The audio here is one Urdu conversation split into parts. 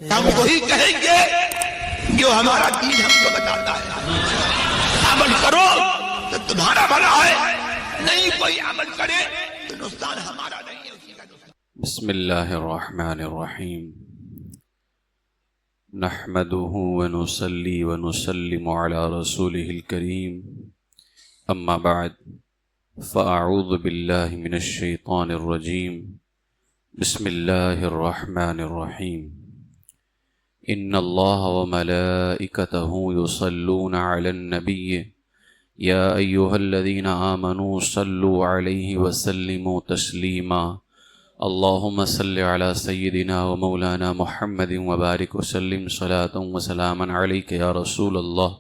ہم وہی کہیں گے جو ہمارا دین ہم کو بتاتا ہے. عمل کرو تو تمہارا بھلا ہے، نہیں کوئی عمل کرے تو نقصان ہمارا نہیں ہے، اسی کا نقصان. بسم اللہ الرحمن الرحیم. نحمده ونصلي ونسلم على رسوله الكريم. اما بعد فاعوذ باللہ من الشیطان الرجیم. بسم اللہ الرحمن الرحیم. ان اللہ وملائکته یصلون علی النبی یا ایہا الذین آمنوا صلوا علیہ وسلموا تسلیما. اللہم صل علی سیدنا و مولانا محمد وبارک وسلم صلاة و سلاما علیک یا رسول اللہ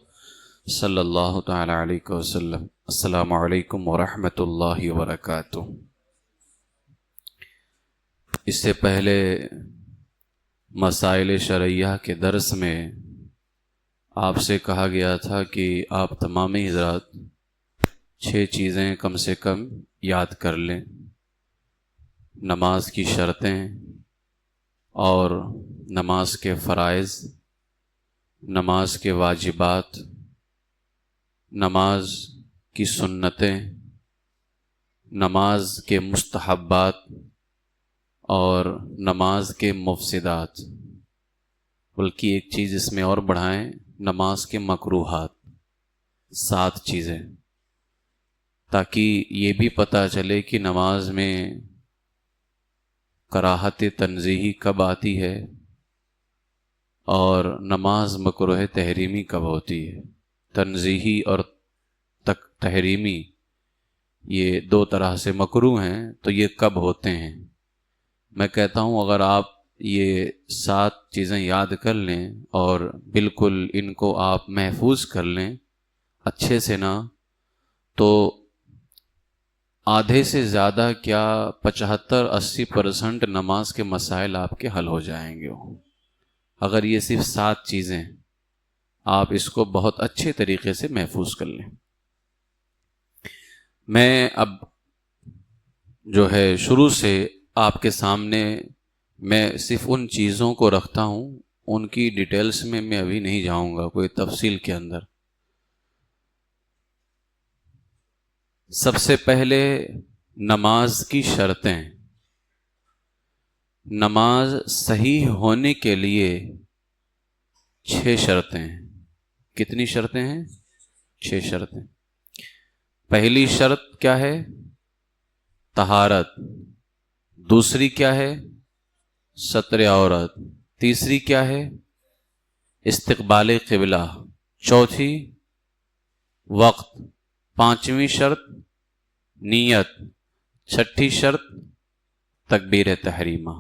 صلی اللہ تعالی علیہ وسلم. السلام علیکم ورحمۃ اللہ وبرکاتہ. اس سے پہلے مسائل شرعیہ کے درس میں آپ سے کہا گیا تھا کہ آپ تمام حضرات 6 چیزیں کم سے کم یاد کر لیں. نماز کی شرطیں اور نماز کے فرائض، نماز کے واجبات، نماز کی سنتیں، نماز کے مستحبات اور نماز کے مفسدات. بلکہ ایک چیز اس میں اور بڑھائیں، نماز کے مکروہات. 7 چیزیں، تاکہ یہ بھی پتہ چلے کہ نماز میں کراہت تنزیہی کب آتی ہے اور نماز مکروہ تحریمی کب ہوتی ہے. تنزیہی اور تحریمی یہ 2 طرح سے مکروہ ہیں، تو یہ کب ہوتے ہیں. میں کہتا ہوں اگر آپ یہ 7 چیزیں یاد کر لیں اور بالکل ان کو آپ محفوظ کر لیں اچھے سے نا، تو آدھے سے زیادہ کیا 75-80% نماز کے مسائل آپ کے حل ہو جائیں گے. اگر یہ صرف 7 چیزیں آپ اس کو بہت اچھے طریقے سے محفوظ کر لیں. میں اب جو ہے شروع سے آپ کے سامنے میں صرف ان چیزوں کو رکھتا ہوں، ان کی ڈیٹیلز میں میں ابھی نہیں جاؤں گا کوئی تفصیل کے اندر. سب سے پہلے نماز کی شرطیں. نماز صحیح ہونے کے لیے 6 شرطیں ہیں. کتنی شرطیں ہیں؟ 6 شرطیں. پہلی شرط کیا ہے؟ طہارت. دوسری کیا ہے؟ ستر عورت. تیسری کیا ہے؟ استقبال قبلہ. چوتھی وقت. 5ویں شرط نیت. 6ٹھی شرط تکبیر تحریمہ.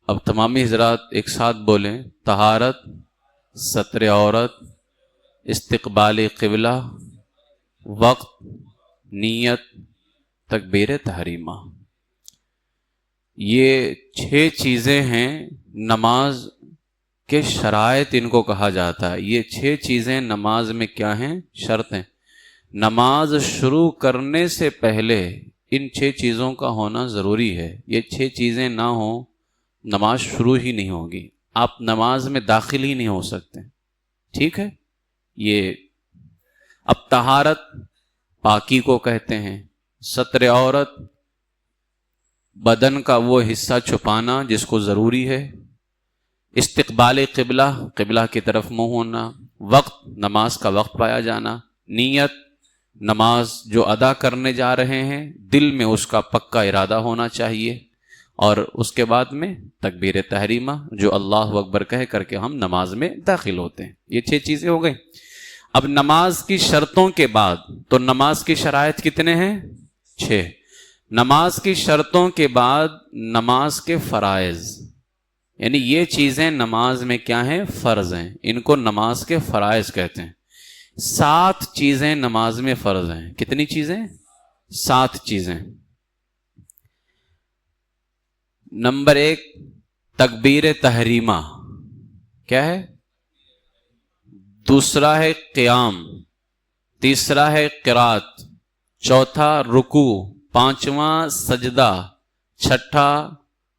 اب تمام حضرات ایک ساتھ بولیں: طہارت، ستر عورت، استقبال قبلہ، وقت، نیت، تکبیر تحریمہ. یہ 6 چیزیں ہیں. نماز کے شرائط ان کو کہا جاتا ہے. یہ 6 چیزیں نماز میں کیا ہیں؟ شرطیں. نماز شروع کرنے سے پہلے ان 6 چیزوں کا ہونا ضروری ہے. یہ 6 چیزیں نہ ہوں نماز شروع ہی نہیں ہوگی، آپ نماز میں داخل ہی نہیں ہو سکتے. ٹھیک ہے؟ یہ اب طہارت پاکی کو کہتے ہیں. ستر عورت بدن کا وہ حصہ چھپانا جس کو ضروری ہے. استقبال قبلہ، قبلہ کی طرف منہ ہونا. وقت، نماز کا وقت پایا جانا. نیت، نماز جو ادا کرنے جا رہے ہیں دل میں اس کا پکا ارادہ ہونا چاہیے. اور اس کے بعد میں تکبیر تحریمہ، جو اللہ اکبر کہہ کر کے ہم نماز میں داخل ہوتے ہیں. یہ 6 چیزیں ہو گئی. اب نماز کی شرطوں کے بعد تو نماز کی شرائط کتنے ہیں؟ 6. نماز کی شرطوں کے بعد نماز کے فرائض، یعنی یہ چیزیں نماز میں کیا ہیں؟ فرض ہیں. ان کو نماز کے فرائض کہتے ہیں. 7 چیزیں نماز میں فرض ہیں. کتنی چیزیں؟ 7 چیزیں. نمبر 1 تکبیر تحریمہ. کیا ہے؟ دوسرا ہے قیام. تیسرا ہے قرات. چوتھا رکوع. 5واں سجدہ. 6ٹھا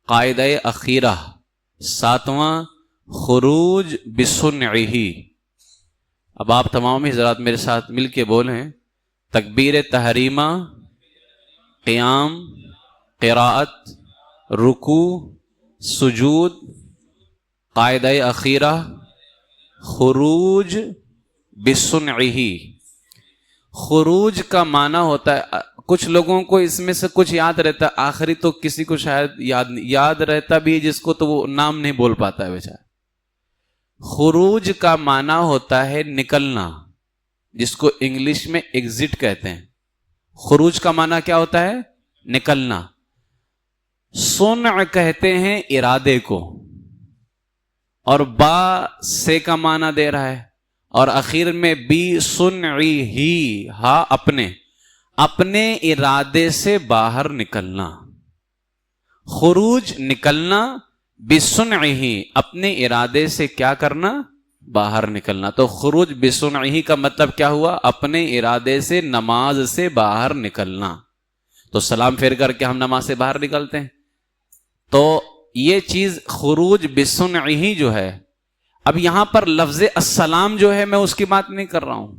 قاعدہ اخیرہ. 7واں خروج بصنعہ. اب آپ تمام حضرات میرے ساتھ مل کے بولیں. تکبیر تحریمہ، قیام، قراءت، رکوع، سجود، قاعدہ اخیرہ، خروج بصنعہ. خروج کا معنی ہوتا ہے، کچھ لوگوں کو اس میں سے کچھ یاد رہتا ہے، آخری تو کسی کو شاید یاد رہتا بھی ہے، جس کو تو وہ نام نہیں بول پاتا ہے بیچارہ. خروج کا معنی ہوتا ہے نکلنا، جس کو انگلش میں ایگزٹ کہتے ہیں. خروج کا معنی کیا ہوتا ہے؟ نکلنا. صنع کہتے ہیں ارادے کو، اور با سے کا معنی دے رہا ہے، اور اخیر میں بی صنعی ہی، ہاں اپنے ارادے سے باہر نکلنا. خروج نکلنا، بصنعہ اپنے ارادے سے کیا کرنا؟ باہر نکلنا. تو خروج بصنعہ کا مطلب کیا ہوا؟ اپنے ارادے سے نماز سے باہر نکلنا. تو سلام پھیر کر کے ہم نماز سے باہر نکلتے ہیں. تو یہ چیز خروج بصنعہ جو ہے، اب یہاں پر لفظ السلام جو ہے میں اس کی بات نہیں کر رہا ہوں.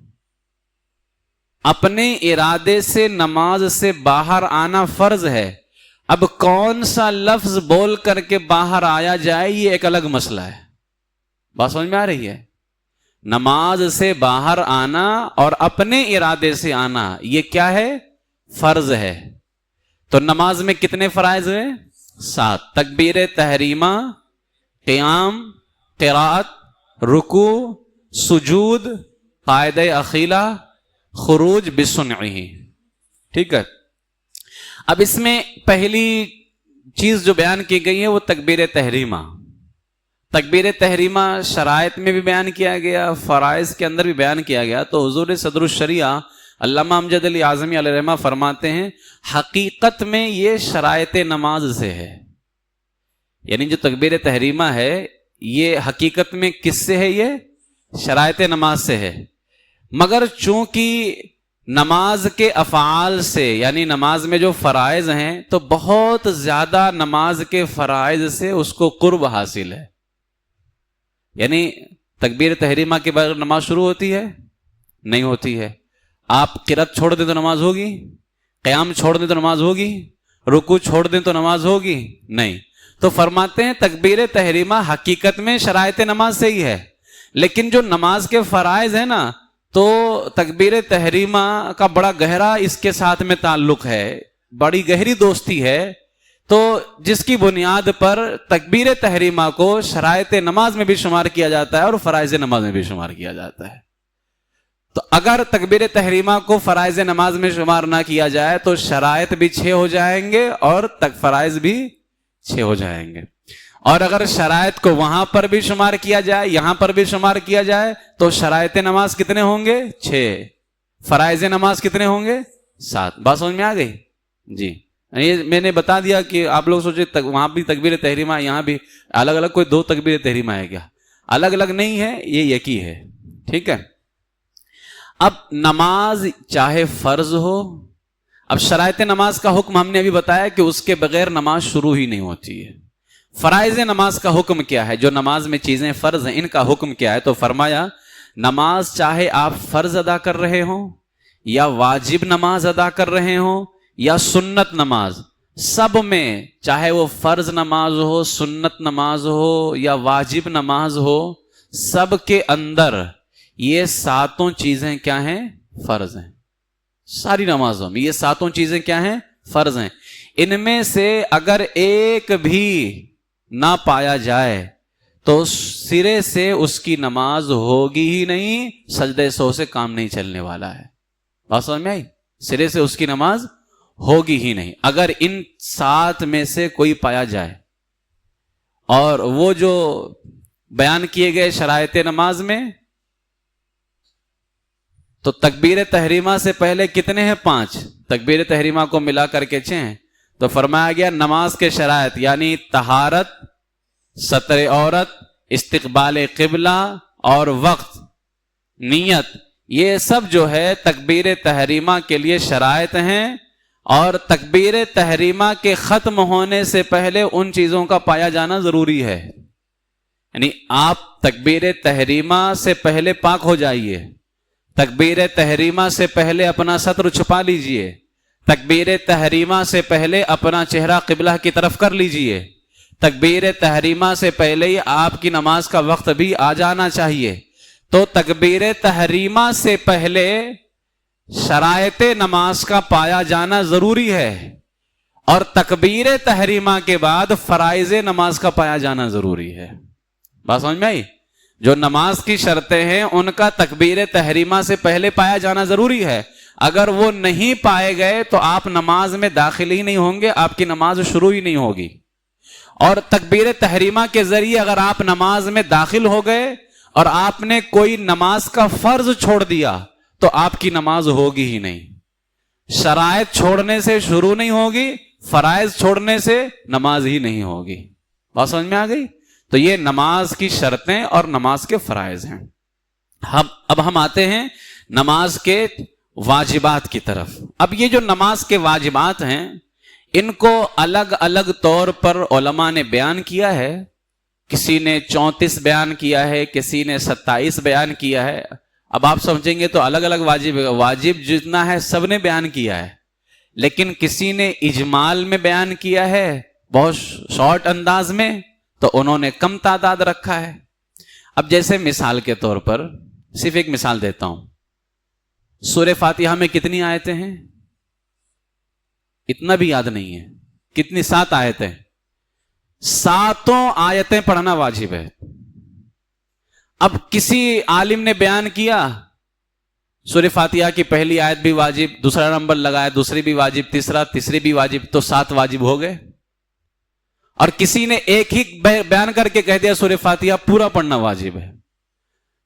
اپنے ارادے سے نماز سے باہر آنا فرض ہے. اب کون سا لفظ بول کر کے باہر آیا جائے یہ ایک الگ مسئلہ ہے. بات سمجھ میں آ رہی ہے؟ نماز سے باہر آنا اور اپنے ارادے سے آنا یہ کیا ہے؟ فرض ہے. تو نماز میں کتنے فرائض ہوئے؟ 7. تکبیر تحریمہ، قیام، قراءت، رکوع، سجود، قاعدہ اخیرہ، خروج بصنعہ. ٹھیک ہے. اب اس میں پہلی چیز جو بیان کی گئی ہے وہ تکبیر تحریمہ. تکبیر تحریمہ شرائط میں بھی بیان کیا گیا، فرائض کے اندر بھی بیان کیا گیا. تو حضور صدر الشریعہ علامہ امجد علی اعظمی علیہ الرحمہ فرماتے ہیں حقیقت میں یہ شرائط نماز سے ہے. یعنی جو تکبیر تحریمہ ہے یہ حقیقت میں کس سے ہے؟ یہ شرائط نماز سے ہے. مگر چونکہ نماز کے افعال سے، یعنی نماز میں جو فرائض ہیں، تو بہت زیادہ نماز کے فرائض سے اس کو قرب حاصل ہے. یعنی تکبیر تحریمہ کے بغیر نماز شروع ہوتی ہے؟ نہیں ہوتی ہے. آپ قرات چھوڑ دیں تو نماز ہوگی؟ قیام چھوڑ دیں تو نماز ہوگی؟ رکوع چھوڑ دیں تو نماز ہوگی؟ نہیں. تو فرماتے ہیں تکبیر تحریمہ حقیقت میں شرائط نماز سے ہی ہے، لیکن جو نماز کے فرائض ہیں نا، تو تکبیر تحریمہ کا بڑا گہرا اس کے ساتھ میں تعلق ہے، بڑی گہری دوستی ہے. تو جس کی بنیاد پر تکبیر تحریمہ کو شرائط نماز میں بھی شمار کیا جاتا ہے اور فرائض نماز میں بھی شمار کیا جاتا ہے. تو اگر تکبیر تحریمہ کو فرائض نماز میں شمار نہ کیا جائے تو شرائط بھی 6 ہو جائیں گے اور فرائض بھی 6 ہو جائیں گے. اور اگر شرائط کو وہاں پر بھی شمار کیا جائے، یہاں پر بھی شمار کیا جائے، تو شرائط نماز کتنے ہوں گے؟ 6. فرائض نماز کتنے ہوں گے؟ 7. بات سمجھ میں آ گئی؟ جی. یہ میں نے بتا دیا کہ آپ لوگ سوچے وہاں بھی تکبیر تحریمہ، یہاں بھی الگ الگ، کوئی 2 تکبیر تحریمہ ہے کیا؟ الگ الگ نہیں ہے، یہ ایک ہی ہے. ٹھیک ہے. اب نماز چاہے فرض ہو، اب شرائط نماز کا حکم ہم نے ابھی بتایا کہ اس کے بغیر نماز شروع ہی نہیں ہوتی ہے. فرائض نماز کا حکم کیا ہے؟ جو نماز میں چیزیں فرض ہیں ان کا حکم کیا ہے؟ تو فرمایا نماز چاہے آپ فرض ادا کر رہے ہوں یا واجب نماز ادا کر رہے ہوں یا سنت نماز، سب میں چاہے وہ فرض نماز ہو، سنت نماز ہو یا واجب نماز ہو، سب کے اندر یہ 7 چیزیں کیا ہیں؟ فرض ہیں. ساری نمازوں میں یہ 7 چیزیں کیا ہیں؟ فرض ہیں. ان میں سے اگر ایک بھی نہ پایا جائے تو سرے سے اس کی نماز ہوگی ہی نہیں، سجدہ سہو سے کام نہیں چلنے والا ہے. بات سمجھ میں آئی؟ سرے سے اس کی نماز ہوگی ہی نہیں اگر ان 7 میں سے کوئی پایا جائے. اور وہ جو بیان کیے گئے شرائط نماز میں، تو تکبیر تحریمہ سے پہلے کتنے ہیں؟ 5. تکبیر تحریمہ کو ملا کر کے 6. تو فرمایا گیا نماز کے شرائط یعنی طہارت، ستر عورت، استقبال قبلہ اور وقت، نیت، یہ سب جو ہے تکبیر تحریمہ کے لیے شرائط ہیں. اور تکبیر تحریمہ کے ختم ہونے سے پہلے ان چیزوں کا پایا جانا ضروری ہے. یعنی آپ تکبیر تحریمہ سے پہلے پاک ہو جائیے، تکبیر تحریمہ سے پہلے اپنا سطر چھپا لیجئے، تکبیر تحریمہ سے پہلے اپنا چہرہ قبلہ کی طرف کر لیجئے، تکبیر تحریمہ سے پہلے ہی آپ کی نماز کا وقت بھی آ جانا چاہیے۔ تو تکبیر تحریمہ سے پہلے شرائط نماز کا پایا جانا ضروری ہے، اور تکبیر تحریمہ کے بعد فرائض نماز کا پایا جانا ضروری ہے۔ بات سمجھ میں آئی؟ جو نماز کی شرطیں ہیں ان کا تکبیر تحریمہ سے پہلے پایا جانا ضروری ہے، اگر وہ نہیں پائے گئے تو آپ نماز میں داخل ہی نہیں ہوں گے، آپ کی نماز شروع ہی نہیں ہوگی۔ اور تکبیر تحریمہ کے ذریعے اگر آپ نماز میں داخل ہو گئے اور آپ نے کوئی نماز کا فرض چھوڑ دیا تو آپ کی نماز ہوگی ہی نہیں۔ شرائط چھوڑنے سے شروع نہیں ہوگی، فرائض چھوڑنے سے نماز ہی نہیں ہوگی۔ بات سمجھ میں آ گئی؟ تو یہ نماز کی شرطیں اور نماز کے فرائض ہیں۔ اب ہم آتے ہیں نماز کے واجبات کی طرف۔ اب یہ جو نماز کے واجبات ہیں ان کو الگ الگ طور پر علماء نے بیان کیا ہے، کسی نے 34 بیان کیا ہے، کسی نے 27 بیان کیا ہے۔ اب آپ سمجھیں گے تو الگ الگ واجب جتنا ہے سب نے بیان کیا ہے، لیکن کسی نے اجمال میں بیان کیا ہے بہت شارٹ انداز میں، تو انہوں نے کم تعداد رکھا ہے۔ اب جیسے مثال کے طور پر صرف ایک مثال دیتا ہوں، سورہ فاتحہ میں کتنی آیتیں ہیں؟ اتنا بھی یاد نہیں ہے، کتنی؟ 7 آیتیں۔ 7 آیتیں پڑھنا واجب ہے۔ اب کسی عالم نے بیان کیا سورہ فاتحہ کی پہلی آیت بھی واجب، دوسرا نمبر لگایا، دوسری بھی واجب، تیسری بھی واجب، تو 7 واجب ہو گئے۔ اور کسی نے ایک ہی بیان کر کے کہہ دیا سورہ فاتحہ پورا پڑھنا واجب ہے،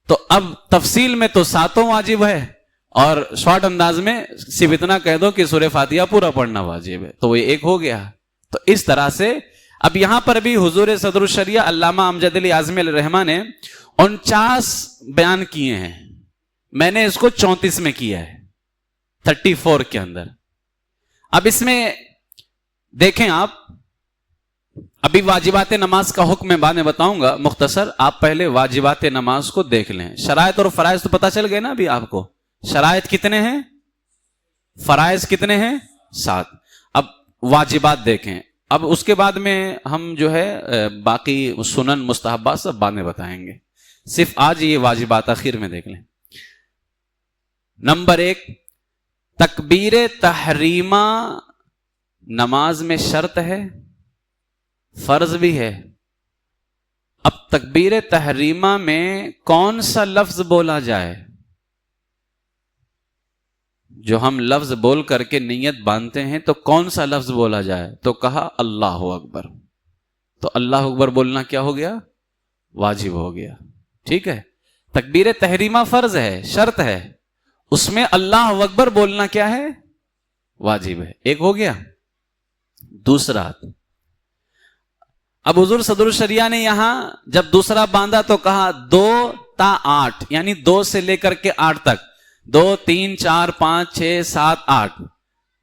تو اب تفصیل میں تو 7 واجب ہے، اور شارٹ انداز میں صرف اتنا کہہ دو کہ سورہ فاتحہ پورا پڑھنا واجب ہے، تو وہ ایک ہو گیا۔ تو اس طرح سے اب یہاں پر بھی حضور صدر الشریعہ علامہ امجد علی اعظمی علیہ الرحمہ نے 49 بیان کیے ہیں، میں نے اس کو 34 میں کیا ہے، 34 کے اندر۔ اب اس میں دیکھیں آپ، ابھی واجبات نماز کا حکم میں بعد میں بتاؤں گا مختصر، آپ پہلے واجبات نماز کو دیکھ لیں۔ شرائط اور فرائض تو پتہ چل گئے نا ابھی آپ کو، شرائط کتنے ہیں، فرائض کتنے ہیں، 7۔ اب واجبات دیکھیں، اب اس کے بعد میں ہم جو ہے باقی سنن مستحبات سب بعد میں بتائیں گے، صرف آج یہ واجبات اخیر میں دیکھ لیں۔ نمبر 1، تکبیر تحریمہ نماز میں شرط ہے، فرض بھی ہے۔ اب تکبیر تحریمہ میں کون سا لفظ بولا جائے؟ جو ہم لفظ بول کر کے نیت باندھتے ہیں تو کون سا لفظ بولا جائے؟ تو کہا اللہ اکبر، تو اللہ اکبر بولنا کیا ہو گیا؟ واجب ہو گیا۔ ٹھیک ہے، تکبیر تحریمہ فرض ہے، شرط ہے، اس میں اللہ اکبر بولنا کیا ہے؟ واجب ہے، ایک ہو گیا۔ دوسرا، اب حضور صدر الشریعہ نے یہاں جب دوسرا باندھا تو کہا 2 تا 8، یعنی 2 سے لے کر کے 8 تک، 2 3 4 5 6 7 8،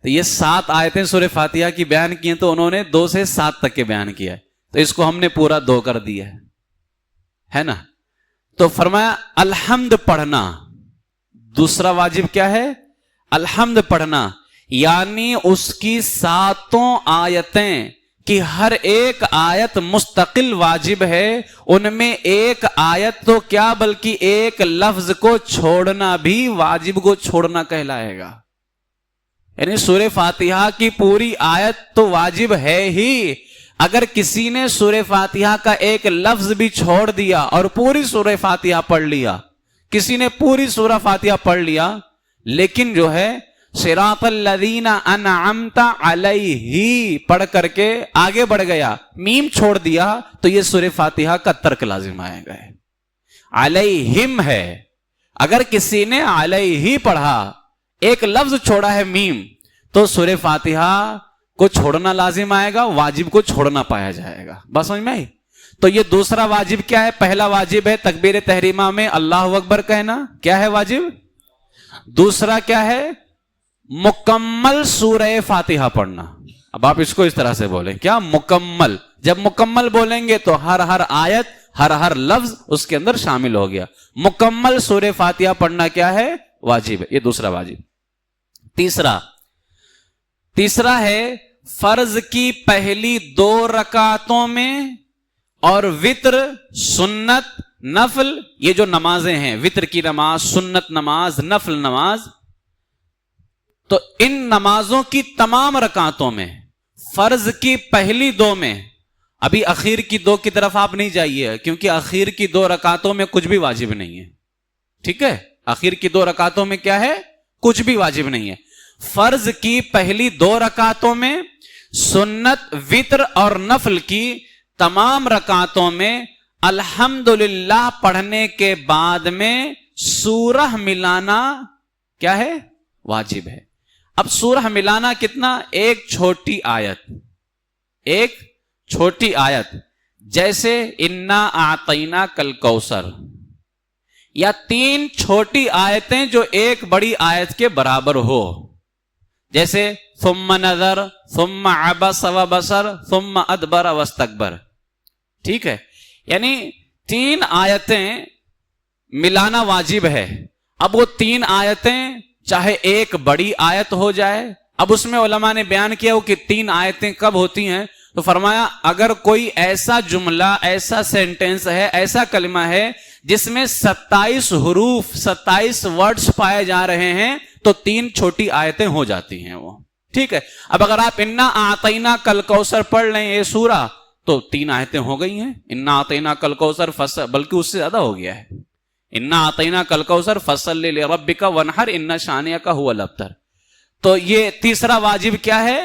تو یہ 7 آیتیں سورہ فاتحہ کی بیان کی ہیں، تو انہوں نے 2 سے 7 تک کے بیان کیا ہے، تو اس کو ہم نے پورا 2 کر دیا ہے نا۔ تو فرمایا الحمد پڑھنا، دوسرا واجب کیا ہے؟ الحمد پڑھنا، یعنی اس کی 7 آیتیں کہ ہر ایک آیت مستقل واجب ہے، ان میں ایک آیت تو کیا بلکہ ایک لفظ کو چھوڑنا بھی واجب کو چھوڑنا کہلائے گا۔ یعنی سورہ فاتحہ کی پوری آیت تو واجب ہے ہی، اگر کسی نے سورہ فاتحہ کا ایک لفظ بھی چھوڑ دیا اور پوری سورہ فاتحہ پڑھ لیا، کسی نے پوری سورہ فاتحہ پڑھ لیا لیکن جو ہے صراط الذین انعمت علیہ پڑھ کر کے آگے بڑھ گیا، میم چھوڑ دیا، تو یہ سورہ فاتحہ کا ترک لازم آئے گا۔ علیہم ہے، اگر کسی نے علیہ پڑھا، ایک لفظ چھوڑا ہے میم، تو سورہ فاتحہ کو چھوڑنا لازم آئے گا، واجب کو چھوڑنا پایا جائے گا۔ بس سمجھ میں آئی؟ تو یہ دوسرا واجب کیا ہے؟ پہلا واجب ہے تکبیر تحریمہ میں اللہ اکبر کہنا، کیا ہے واجب؟ دوسرا کیا ہے؟ مکمل سورہ فاتحہ پڑھنا۔ اب آپ اس کو اس طرح سے بولیں، کیا؟ مکمل۔ جب مکمل بولیں گے تو ہر آیت ہر لفظ اس کے اندر شامل ہو گیا. مکمل سورہ فاتحہ پڑھنا کیا ہے؟ واجب ہے. یہ دوسرا واجب. تیسرا ہے فرض کی پہلی 2 رکعتوں میں اور وتر، سنت، نفل، یہ جو نمازیں ہیں، وتر کی نماز، سنت نماز، نفل نماز، تو ان نمازوں کی تمام رکعتوں میں فرض کی پہلی 2 میں، ابھی اخیر کی 2 کی طرف آپ نہیں جائیے کیونکہ اخیر کی 2 رکعتوں میں کچھ بھی واجب نہیں ہے. ٹھیک ہے؟ اخیر کی 2 رکعتوں میں کیا ہے؟ کچھ بھی واجب نہیں ہے. فرض کی پہلی 2 رکعتوں میں، سنت، وتر اور نفل کی تمام رکعتوں میں الحمدللہ پڑھنے کے بعد میں سورہ ملانا کیا ہے؟ واجب ہے. اب سورہ ملانا کتنا؟ ایک چھوٹی آیت جیسے انا اعطینا کل کوثر، یا 3 چھوٹی آیتیں جو ایک بڑی آیت کے برابر ہو، جیسے ثم نظر، ثم عبس وبصر، ثم ادبر واستکبر. ٹھیک ہے؟ یعنی 3 آیتیں ملانا واجب ہے. اب وہ 3 آیتیں چاہے ایک بڑی آیت ہو جائے. اب اس میں علماء نے بیان کیا کہ 3 آیتیں کب ہوتی ہیں، تو فرمایا اگر کوئی ایسا جملہ، ایسا سینٹینس ہے، ایسا کلمہ ہے جس میں 27 حروف، 27 ورڈز پائے جا رہے ہیں تو 3 چھوٹی آیتیں ہو جاتی ہیں وہ. ٹھیک ہے؟ اب اگر آپ انا اعطینا کل کوثر پڑھ لیں یہ سورہ تو 3 آیتیں ہو گئی ہیں. انا اعطینا کل کوثر فصل، بلکہ اس سے زیادہ ہو گیا ہے. انا اعطینا کل کوثر فصل لربک وانحر ان شانئک هو الابتر. تو یہ تیسرا واجب کیا ہے؟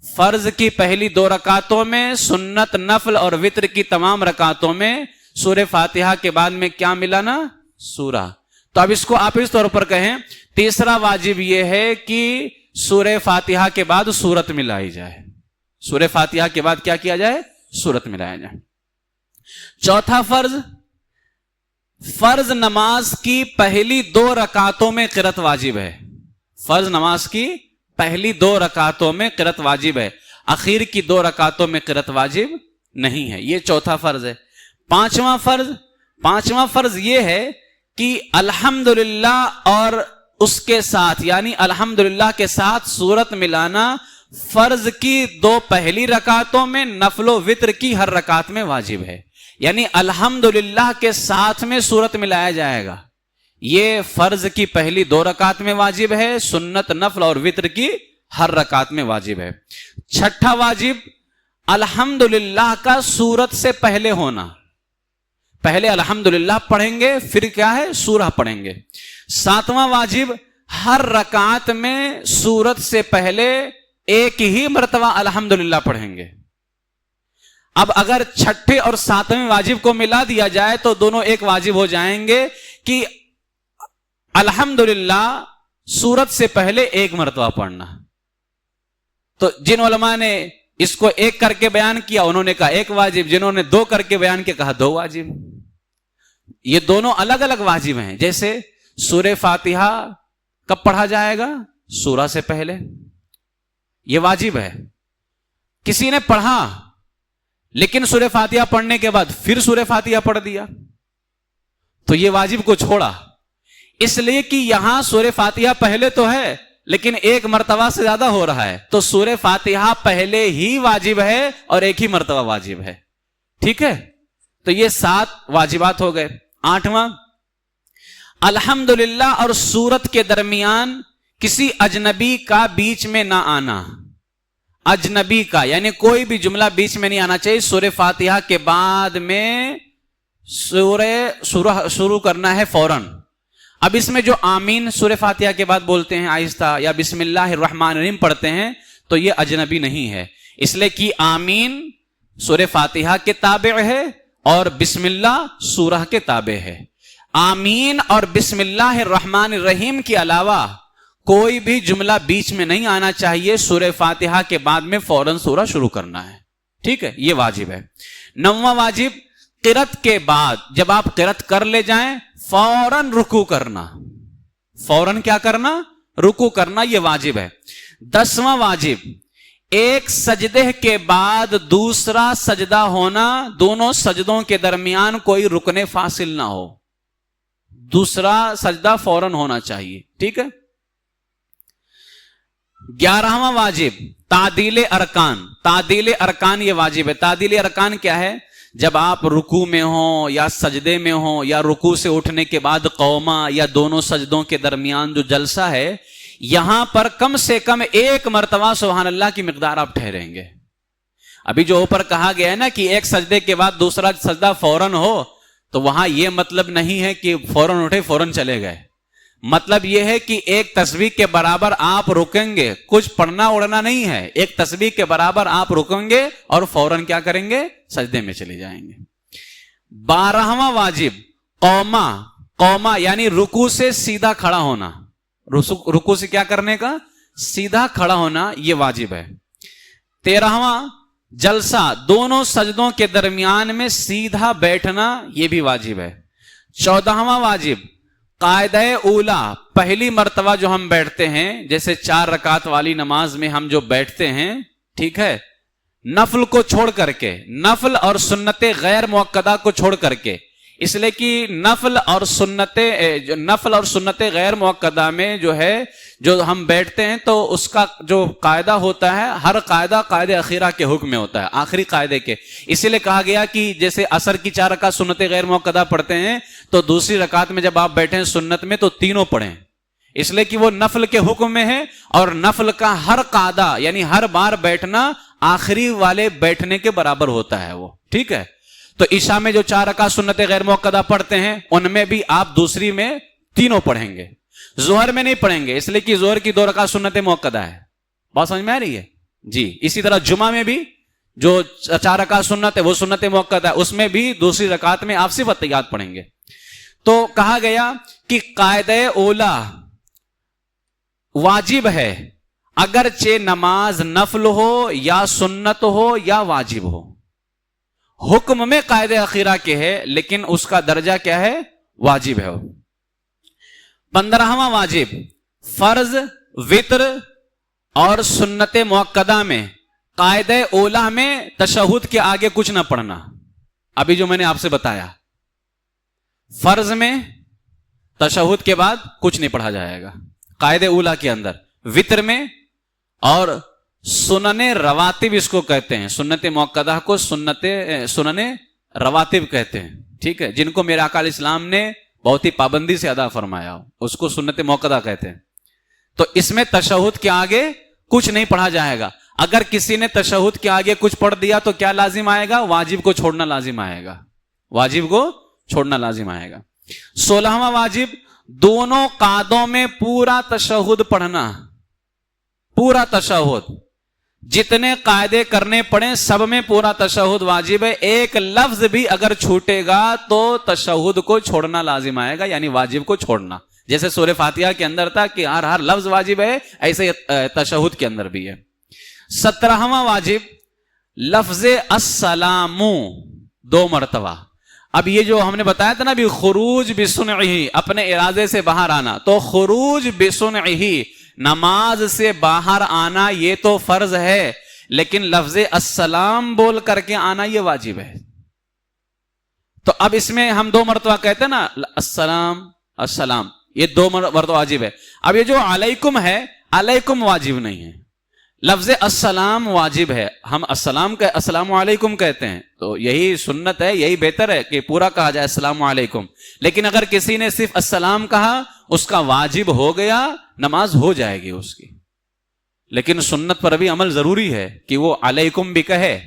فرض کی پہلی 2 رکعتوں میں، سنت، نفل اور وتر کی تمام رکعتوں میں سورہ فاتحہ کے بعد میں کیا ملانا؟ سورہ. تو اب اس کو آپ اس طور پر کہیں، تیسرا واجب یہ ہے کہ سورہ فاتحہ کے بعد سورت ملائی جائے. سورہ فاتحہ کے بعد کیا کیا جائے؟ سورت ملایا جائے. چوتھا فرض نماز کی پہلی 2 رکعتوں میں قرأت واجب ہے. فرض نماز کی پہلی 2 رکعتوں میں قرأت واجب ہے. اخیر کی 2 رکعتوں میں قرأت واجب نہیں ہے. یہ چوتھا فرض ہے. پانچواں فرض یہ ہے کہ الحمدللہ اور اس کے ساتھ، یعنی الحمدللہ کے ساتھ سورت ملانا فرض کی 2 پہلی رکعتوں میں، نفل و وتر کی ہر رکعت میں واجب ہے. یعنی الحمدللہ کے ساتھ میں سورت ملایا جائے گا. یہ فرض کی پہلی 2 رکعت میں واجب ہے، سنت، نفل اور وتر کی ہر رکعت میں واجب ہے. چھٹا واجب الحمدللہ کا سورت سے پہلے ہونا. پہلے الحمدللہ پڑھیں گے، پھر کیا ہے؟ سورہ پڑھیں گے. 7واں واجب ہر رکعت میں سورت سے پہلے ایک ہی مرتبہ الحمدللہ پڑھیں گے. اب اگر چھٹے اور 7ویں واجب کو ملا دیا جائے تو دونوں ایک واجب ہو جائیں گے کہ الحمدللہ سورت سے پہلے ایک مرتبہ پڑھنا. تو جن علماء نے اس کو ایک کر کے بیان کیا انہوں نے کہا ایک واجب، جنہوں نے 2 کر کے بیان کیا کہا 2 واجب. یہ دونوں الگ الگ واجب ہیں. جیسے سورہ فاتحہ کب پڑھا جائے گا؟ سورہ سے پہلے، یہ واجب ہے. کسی نے پڑھا لیکن سورہ فاتحہ پڑھنے کے بعد پھر سورہ فاتحہ پڑھ دیا تو یہ واجب کو چھوڑا، اس لیے کہ یہاں سورہ فاتحہ پہلے تو ہے لیکن ایک مرتبہ سے زیادہ ہو رہا ہے، تو سورہ فاتحہ پہلے ہی واجب ہے اور ایک ہی مرتبہ واجب ہے. ٹھیک ہے؟ تو یہ 7 واجبات ہو گئے. 8واں الحمدللہ اور سورت کے درمیان کسی اجنبی کا بیچ میں نہ آنا. اجنبی کا یعنی کوئی بھی جملہ بیچ میں نہیں آنا چاہیے. سورہ فاتحہ کے بعد میں سورہ شروع کرنا ہے فوراً. اب اس میں جو آمین سورہ فاتحہ کے بعد بولتے ہیں آہستہ، یا بسم اللہ الرحمن الرحیم پڑھتے ہیں، تو یہ اجنبی نہیں ہے، اس لیے کہ آمین سورہ فاتحہ کے تابع ہے اور بسم اللہ سورہ کے تابع ہے. آمین اور بسم اللہ الرحمن الرحیم کے علاوہ کوئی بھی جملہ بیچ میں نہیں آنا چاہیے. سورہ فاتحہ کے بعد میں فوراً سورہ شروع کرنا ہے. ٹھیک ہے؟ یہ واجب ہے. 9واں واجب قرأت کے بعد جب آپ قرأت کر لے جائیں فوراً رکوع کرنا. فوراً کیا کرنا؟ رکوع کرنا، یہ واجب ہے. 10واں واجب ایک سجدے کے بعد دوسرا سجدہ ہونا، دونوں سجدوں کے درمیان کوئی رکن فاصل نہ ہو، دوسرا سجدہ فوراً ہونا چاہیے. ٹھیک ہے. 11واں واجب تعدیل ارکان. تعدیل ارکان یہ واجب ہے. تعدیل ارکان کیا ہے؟ جب آپ رکوع میں ہوں یا سجدے میں ہوں یا رکوع سے اٹھنے کے بعد قوما یا دونوں سجدوں کے درمیان جو جلسہ ہے، یہاں پر کم سے کم ایک مرتبہ سبحان اللہ کی مقدار آپ ٹھہریں گے. ابھی جو اوپر کہا گیا ہے نا کہ ایک سجدے کے بعد دوسرا سجدہ فوراً ہو، تو وہاں یہ مطلب نہیں ہے کہ فوراً اٹھے فوراً چلے گئے. مطلب یہ ہے کہ ایک تسبیح کے برابر آپ رکیں گے، کچھ پڑھنا اڑنا نہیں ہے. ایک تسبیح کے برابر آپ رکیں گے اور فوراً کیا کریں گے؟ سجدے میں چلے جائیں گے. 12واں واجب قوما. قوما یعنی رکوع سے سیدھا کھڑا ہونا. رکوع سے کیا کرنے کا؟ سیدھا کھڑا ہونا، یہ واجب ہے. 13واں جلسہ، دونوں سجدوں کے درمیان میں سیدھا بیٹھنا، یہ بھی واجب ہے. 14واں واجب قاعدہ اولا، پہلی مرتبہ جو ہم بیٹھتے ہیں، جیسے 4 رکعت والی نماز میں ہم جو بیٹھتے ہیں، ٹھیک ہے، نفل کو چھوڑ کر کے، نفل اور سنت غیر مؤکدہ کو چھوڑ کر کے. اس لیے کہ نفل اور سنت غیر مؤکدہ میں جو ہے جو ہم بیٹھتے ہیں تو اس کا جو قاعدہ ہوتا ہے، ہر قاعدہ قاعدہ اخیرہ کے حکم میں ہوتا ہے، آخری قاعدے کے. اسی لیے کہا گیا کہ جیسے عصر کی 4 رکعت سنت غیر مؤکدہ پڑھتے ہیں تو دوسری رکعت میں جب آپ بیٹھیں سنت میں تو تینوں پڑھیں، اس لیے کہ وہ نفل کے حکم میں ہے. اور نفل کا ہر قاعدہ یعنی ہر بار بیٹھنا آخری والے بیٹھنے کے برابر ہوتا ہے وہ. ٹھیک ہے. تو عشاء میں جو 4 رکعت سنت غیر مؤکدہ پڑھتے ہیں ان میں بھی آپ دوسری میں تینوں پڑھیں گے. ظہر میں نہیں پڑھیں گے، اس لیے کہ ظہر کی 2 رکعت سنت مؤکدہ ہے. بات سمجھ میں آ رہی ہے؟ جی. اسی طرح جمعہ میں بھی جو 4 رکعت سنت ہے وہ سنت مؤکدہ ہے، اس میں بھی دوسری رکعت میں آپ صرف اتحیات پڑھیں گے. تو کہا گیا کہ قاعدہ اولا واجب ہے، اگرچہ نماز نفل ہو یا سنت ہو یا واجب ہو. حکم میں قاعدہ اخیرہ کے ہے لیکن اس کا درجہ کیا ہے؟ واجب ہے. 15واں واجب فرض، وتر اور سنت مؤکدہ میں قاعدہ اولا میں تشہد کے آگے کچھ نہ پڑھنا. ابھی جو میں نے آپ سے بتایا، فرض میں تشہد کے بعد کچھ نہیں پڑھا جائے گا قاعدہ اولا کے اندر. وتر میں اور سنن رواتب اس کو کہتے ہیں، سنت مؤکدہ کو سنن رواتب کہتے ہیں. ٹھیک ہے. جن کو میرے آقا علیہ السلام نے بہت ہی پابندی سے ادا فرمایا ہو اس کو سنت مؤکدہ کہتے ہیں. تو اس میں تشہد کے آگے کچھ نہیں پڑھا جائے گا. اگر کسی نے تشہد کے آگے کچھ پڑھ دیا تو کیا لازم آئے گا؟ واجب کو چھوڑنا لازم آئے گا. واجب کو چھوڑنا لازم آئے گا. 16واں واجب دونوں قعدوں میں پورا تشہد پڑھنا. پورا تشہد، جتنے قاعدے کرنے پڑیں سب میں پورا تشہد واجب ہے. ایک لفظ بھی اگر چھوٹے گا تو تشہد کو چھوڑنا لازم آئے گا، یعنی واجب کو چھوڑنا. جیسے سورہ فاتحہ کے اندر تھا کہ ہر لفظ واجب ہے، ایسے تشہد کے اندر بھی ہے. 17واں واجب لفظ السلام 2 مرتبہ. اب یہ جو ہم نے بتایا تھا نا بھی خروج بسنعہ، اپنے ارادے سے باہر آنا، تو خروج بسنعہ نماز سے باہر آنا یہ تو فرض ہے، لیکن لفظ السلام بول کر کے آنا یہ واجب ہے. تو اب اس میں ہم 2 مرتبہ کہتے ہیں نا السلام السلام، یہ 2 مرتبہ واجب ہے. اب یہ جو علیکم ہے، علیکم واجب نہیں ہے، لفظ السلام واجب ہے. ہم السلام علیکم کہتے ہیں تو یہی سنت ہے، یہی بہتر ہے کہ پورا کہا جائے السلام علیکم. لیکن اگر کسی نے صرف السلام کہا اس کا واجب ہو گیا، نماز ہو جائے گی اس کی. لیکن سنت پر بھی عمل ضروری ہے کہ وہ علیکم بھی کہے.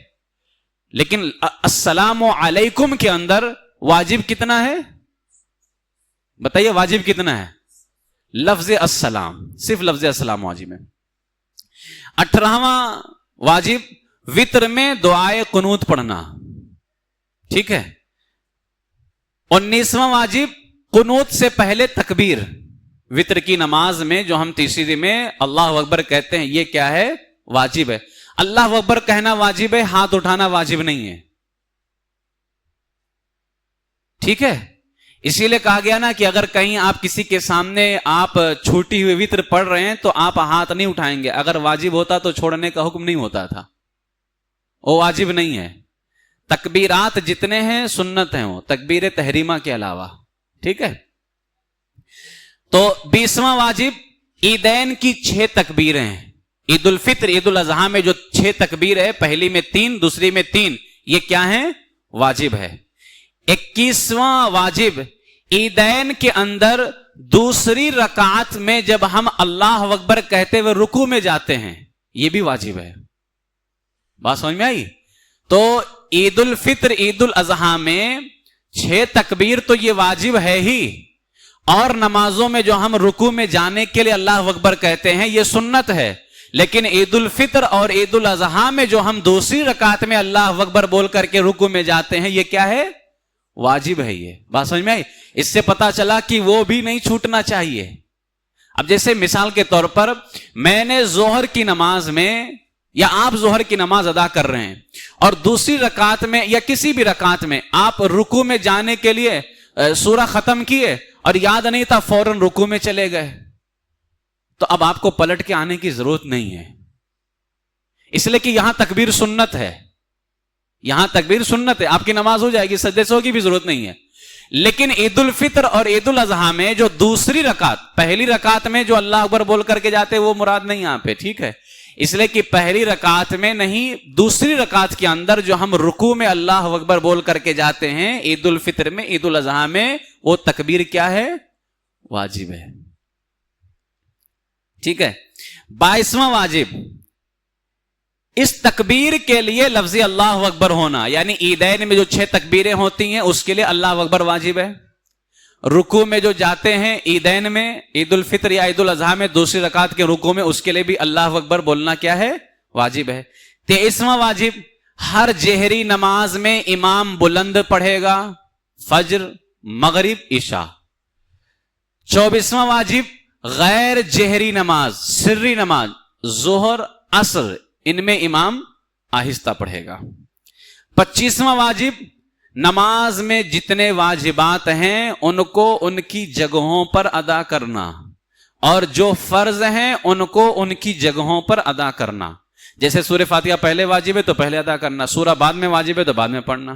لیکن السلام علیکم کے اندر واجب کتنا ہے بتائیے؟ واجب کتنا ہے؟ لفظ السلام، صرف لفظ السلام واجب ہے. 18واں واجب وتر میں دعائے قنوت پڑھنا. ٹھیک ہے. 19واں واجب قنوت سے پہلے تکبیر. وتر کی نماز میں جو ہم تیسری میں اللہ اکبر کہتے ہیں یہ کیا ہے؟ واجب ہے. اللہ اکبر کہنا واجب ہے، ہاتھ اٹھانا واجب نہیں ہے. ٹھیک ہے. اسی لیے کہا گیا نا کہ اگر کہیں آپ کسی کے سامنے آپ چھوٹی ہوئی وتر پڑھ رہے ہیں تو آپ ہاتھ نہیں اٹھائیں گے. اگر واجب ہوتا تو چھوڑنے کا حکم نہیں ہوتا تھا, وہ واجب نہیں ہے. تکبیرات جتنے ہیں سنت ہیں, وہ تکبیر تحریمہ کے علاوہ. ٹھیک ہے, تو 20واں واجب عیدین کی 6 تکبیریں ہیں. عید الفطر عید الاضحیٰ میں جو 6 تکبیر ہے, پہلی میں 3 دوسری میں 3, یہ کیا ہے؟ واجب ہے. 21واں واجب عیدین کے اندر دوسری رکعت میں جب ہم اللہ اکبر کہتے ہوئے رکوع میں جاتے ہیں, یہ بھی واجب ہے. بات سمجھ میں آئی؟ تو عید الفطر عید الاضحیٰ میں 6 تکبیر تو یہ واجب ہے ہی, اور نمازوں میں جو ہم رکوع میں جانے کے لیے اللہ اکبر کہتے ہیں یہ سنت ہے. لیکن عید الفطر اور عید الاضحیٰ میں جو ہم دوسری رکعت میں اللہ اکبر بول کر کے رکوع میں جاتے ہیں, یہ کیا ہے؟ واجب ہے. یہ بات سمجھ میں آئی؟ اس سے پتا چلا کہ وہ بھی نہیں چھوٹنا چاہیے. اب جیسے مثال کے طور پر میں نے ظہر کی نماز میں, یا آپ ظہر کی نماز ادا کر رہے ہیں اور دوسری رکعت میں یا کسی بھی رکعت میں آپ رکوع میں جانے کے لیے سورہ ختم کیے اور یاد نہیں تھا, فوراً رکوع میں چلے گئے, تو اب آپ کو پلٹ کے آنے کی ضرورت نہیں ہے. اس لیے کہ یہاں تکبیر سنت ہے, یہاں تکبیر سنت ہے, آپ کی نماز ہو جائے گی, سجدے سو کی بھی ضرورت نہیں ہے. لیکن عید الفطر اور عید الاضحیٰ میں جو دوسری رکعت, پہلی رکعت میں جو اللہ اکبر بول کر کے جاتے وہ مراد نہیں یہاں پہ. ٹھیک ہے, اس لیے کہ پہلی رکعت میں نہیں, دوسری رکعت کے اندر جو ہم رکوع میں اللہ اکبر بول کر کے جاتے ہیں عید الفطر میں عید الاضحیٰ میں, وہ تکبیر کیا ہے؟ واجب ہے. ٹھیک ہے. 22واں واجب اس تکبیر کے لیے لفظ اللہ اکبر ہونا, یعنی عیدین میں جو 6 تکبیریں ہوتی ہیں اس کے لیے اللہ اکبر واجب ہے. رکوع میں جو جاتے ہیں عیدین میں, عید الفطر یا عید الاضحیٰ میں دوسری رکعت کے رکوع میں, اس کے لیے بھی اللہ اکبر بولنا کیا ہے؟ واجب ہے. 23واں واجب ہر جہری نماز میں امام بلند پڑھے گا, فجر مغرب عشاء. 24واں واجب غیر جہری نماز, سری نماز, ظہر عصر, ان میں امام آہستہ پڑھے گا. 25واں واجب نماز میں جتنے واجبات ہیں ان کو ان کی جگہوں پر ادا کرنا, اور جو فرض ہیں ان کو ان کی جگہوں پر ادا کرنا. جیسے سورہ فاتحہ پہلے واجب ہے تو پہلے ادا کرنا, سورہ بعد میں واجب ہے تو بعد میں پڑھنا.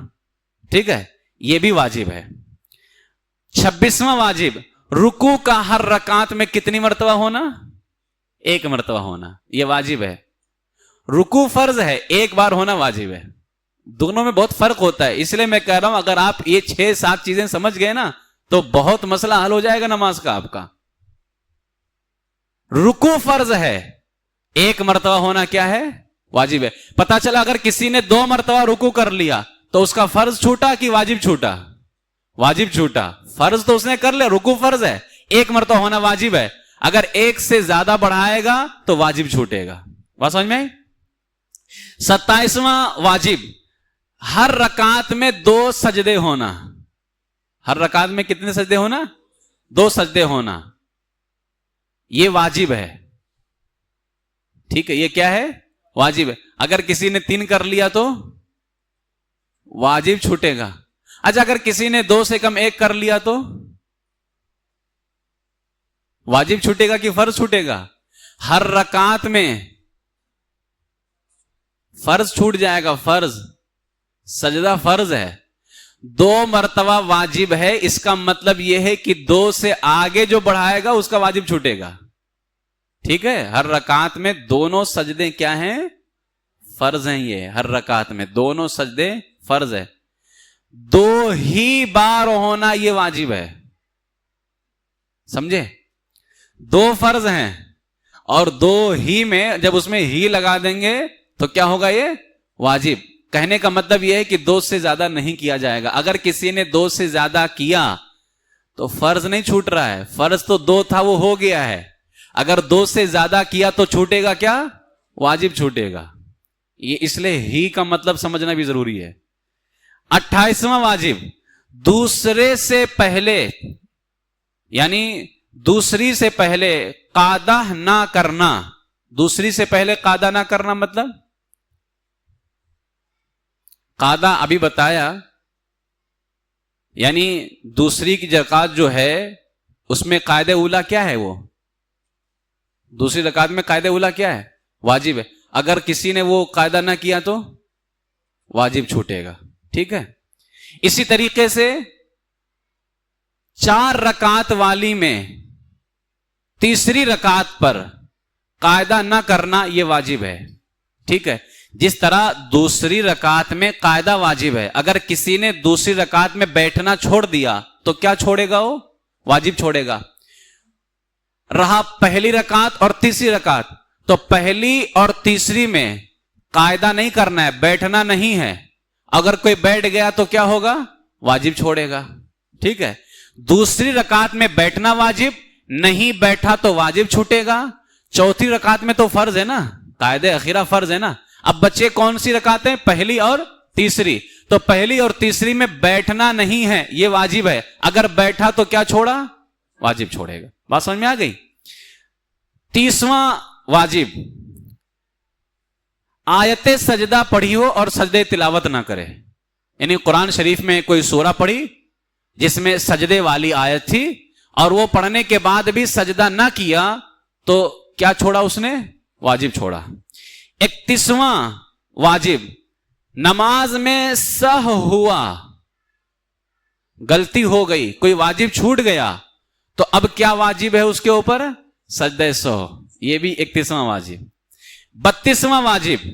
ٹھیک ہے, یہ بھی واجب ہے. 26واں واجب رکوع کا ہر رکعت میں کتنی مرتبہ ہونا؟ 1 مرتبہ ہونا, یہ واجب ہے. رکوع فرض ہے, 1 بار ہونا واجب ہے. دونوں میں بہت فرق ہوتا ہے. اس لیے میں کہہ رہا ہوں اگر آپ یہ 6-7 چیزیں سمجھ گئے نا تو بہت مسئلہ حل ہو جائے گا نماز کا آپ کا. رکوع فرض ہے, 1 مرتبہ ہونا کیا ہے؟ واجب ہے. پتا چلا اگر کسی نے 2 مرتبہ رکوع کر لیا تو اس کا فرض چھوٹا کہ واجب چھوٹا؟ واجب چھوٹا. فرض تو اس نے کر لیا, رکوع فرض ہے, 1 مرتبہ ہونا واجب ہے. اگر 1 سے زیادہ بڑھائے گا تو واجب چھوٹے گا. بات سمجھ میں؟ 27واں واجب ہر رکعت میں 2 سجدے ہونا. ہر رکعت میں کتنے سجدے ہونا؟ 2 سجدے ہونا, یہ واجب ہے. ٹھیک ہے, یہ کیا ہے؟ واجب ہے. اگر کسی نے 3 کر لیا تو واجب چھوٹے گا. اچھا اگر کسی نے 2 سے کم 1 کر لیا تو واجب چھوٹے گا کہ فرض چھوٹے گا؟ ہر رکعت میں فرض چھوٹ جائے گا. فرض سجدہ فرض ہے, 2 مرتبہ واجب ہے, اس کا مطلب یہ ہے کہ 2 سے آگے جو بڑھائے گا اس کا واجب چھوٹے گا. ٹھیک ہے, ہر رکعت میں دونوں سجدے کیا ہیں؟ فرض ہیں. یہ ہر رکعت میں دونوں سجدے فرض ہے. 2 ہی بار ہونا یہ واجب ہے. سمجھے؟ 2 فرض ہیں اور 2 ہی میں جب اس میں ہی لگا دیں گے تو کیا ہوگا؟ یہ واجب. کہنے کا مطلب یہ ہے کہ 2 سے زیادہ نہیں کیا جائے گا. اگر کسی نے 2 سے زیادہ کیا تو فرض نہیں چھوٹ رہا ہے, فرض تو 2 تھا وہ ہو گیا ہے. اگر 2 سے زیادہ کیا تو چھوٹے گا کیا؟ واجب چھوٹے گا. یہ اس لیے ہی کا مطلب سمجھنا بھی ضروری ہے. 28واں واجب دوسرے سے پہلے, یعنی دوسری سے پہلے قادہ نہ کرنا. دوسری سے پہلے قادہ نہ کرنا مطلب قادہ ابھی بتایا یعنی دوسری کی رکعت جو ہے اس میں قاعدہ اولا کیا ہے؟ وہ دوسری رکعت میں قاعدہ اولا کیا ہے؟ واجب ہے. اگر کسی نے وہ قاعدہ نہ کیا تو واجب چھوٹے گا. ٹھیک ہے. اسی طریقے سے 4 رکعت والی میں تیسری رکعت پر قاعدہ نہ کرنا یہ واجب ہے. ٹھیک ہے. جس طرح دوسری رکعت میں قاعدہ واجب ہے، اگر کسی نے دوسری رکعت میں بیٹھنا چھوڑ دیا تو کیا چھوڑے گا؟ وہ واجب چھوڑے گا. رہا پہلی رکعت اور تیسری رکعت، تو پہلی اور تیسری میں قاعدہ نہیں کرنا ہے، بیٹھنا نہیں ہے. اگر کوئی بیٹھ گیا تو کیا ہوگا؟ واجب چھوڑے گا. ٹھیک ہے. دوسری رکعت میں بیٹھنا واجب، نہیں بیٹھا تو واجب چھوٹے گا. چوتھی رکعت میں تو فرض ہے نا، قاعدہ اخیرہ فرض ہے نا. اب بچے کون سی رکعتیں؟ پہلی اور تیسری. تو پہلی اور تیسری میں بیٹھنا نہیں ہے، یہ واجب ہے. اگر بیٹھا تو کیا چھوڑا؟ واجب چھوڑے گا. بات سمجھ میں آ گئی؟ 30واں واجب، آیت سجدہ پڑھی ہو اور سجدے تلاوت نہ کرے. یعنی قرآن شریف میں کوئی سورہ پڑھی جس میں سجدے والی آیت تھی اور وہ پڑھنے کے بعد بھی سجدہ نہ کیا تو کیا چھوڑا اس نے؟ واجب چھوڑا. 31واں واجب، نماز میں سہو ہوا، غلطی ہو گئی، کوئی واجب چھوٹ گیا تو اب کیا واجب ہے اس کے اوپر؟ سجدہ سہو. یہ بھی 31واں واجب. 32واں واجب،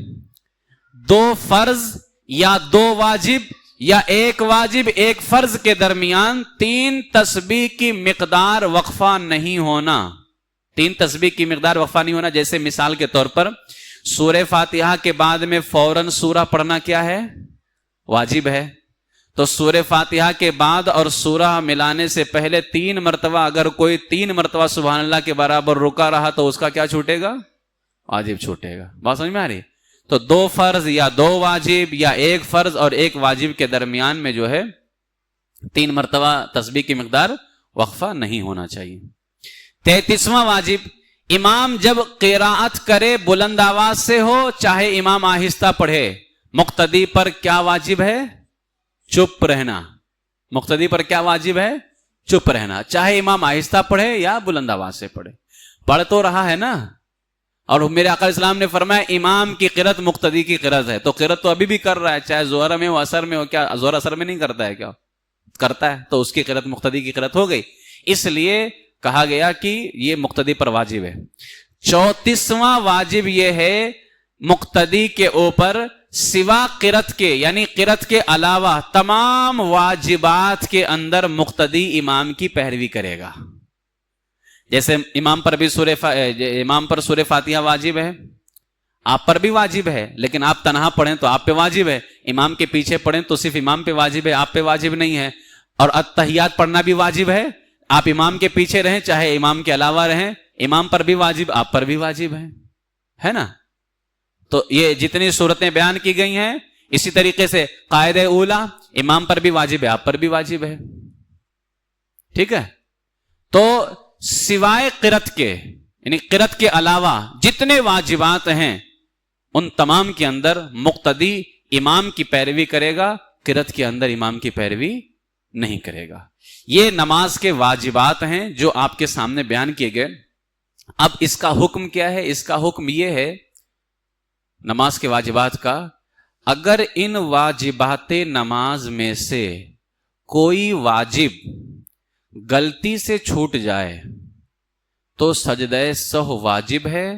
2 فرض یا 2 واجب یا 1 واجب 1 فرض کے درمیان 3 تسبیح کی مقدار وقفہ نہیں ہونا. 3 تسبیح کی مقدار وقفہ نہیں ہونا. جیسے مثال کے طور پر سورہ فاتحہ کے بعد میں فوراً سورہ پڑھنا کیا ہے؟ واجب ہے. تو سورہ فاتحہ کے بعد اور سورہ ملانے سے پہلے 3 مرتبہ اگر کوئی 3 مرتبہ سبحان اللہ کے برابر رکا رہا تو اس کا کیا چھوٹے گا؟ واجب چھوٹے گا. بات سمجھ میں آ رہی؟ تو 2 فرض یا 2 واجب یا 1 فرض اور 1 واجب کے درمیان میں جو ہے 3 مرتبہ تسبیح کی مقدار وقفہ نہیں ہونا چاہیے. 33واں واجب، امام جب قراءت کرے بلند آواز سے ہو چاہے امام آہستہ پڑھے، مقتدی پر کیا واجب ہے؟ چپ رہنا. مقتدی پر کیا واجب ہے؟ چپ رہنا، چاہے امام آہستہ پڑھے یا بلند آواز سے پڑھے. پڑھ تو رہا ہے نا. اور میرے آقا اسلام نے فرمایا امام کی قرأت مقتدی کی قرأت ہے. تو قرأت تو ابھی بھی کر رہا ہے، چاہے ظہر میں ہو اثر میں ہو. کیا ظہر اثر میں نہیں کرتا ہے؟ کیا کرتا ہے. تو اس کی قرأت مقتدی کی قرأت ہو گئی. اس لیے کہا گیا کہ یہ مقتدی پر واجب ہے. 34واں واجب یہ ہے مقتدی کے اوپر سوا قرأت کے، یعنی قرأت کے علاوہ تمام واجبات کے اندر مقتدی امام کی پیروی کرے گا. جیسے امام پر سورہ فاتحہ واجب ہے، آپ پر بھی واجب ہے، لیکن آپ تنہا پڑھیں تو آپ پہ واجب ہے. امام کے پیچھے پڑھیں تو صرف امام پہ واجب ہے، آپ پہ واجب نہیں ہے. اور التحیات پڑھنا بھی واجب ہے، آپ امام کے پیچھے رہیں چاہے امام کے علاوہ رہیں، امام پر بھی واجب، آپ پر بھی واجب ہے نا. تو یہ جتنی صورتیں بیان کی گئی ہیں اسی طریقے سے قاعدہ اولا امام پر بھی واجب ہے، آپ پر بھی واجب ہے. ٹھیک ہے. تو سوائے قرأت کے، یعنی قرأت کے علاوہ جتنے واجبات ہیں ان تمام کے اندر مقتدی امام کی پیروی کرے گا، قرأت کے اندر امام کی پیروی نہیں کرے گا. یہ نماز کے واجبات ہیں جو آپ کے سامنے بیان کیے گئے. اب اس کا حکم کیا ہے؟ اس کا حکم یہ ہے نماز کے واجبات کا، اگر ان واجبات نماز میں سے کوئی واجب غلطی سے چھوٹ جائے تو سجدہ سہو واجب ہے،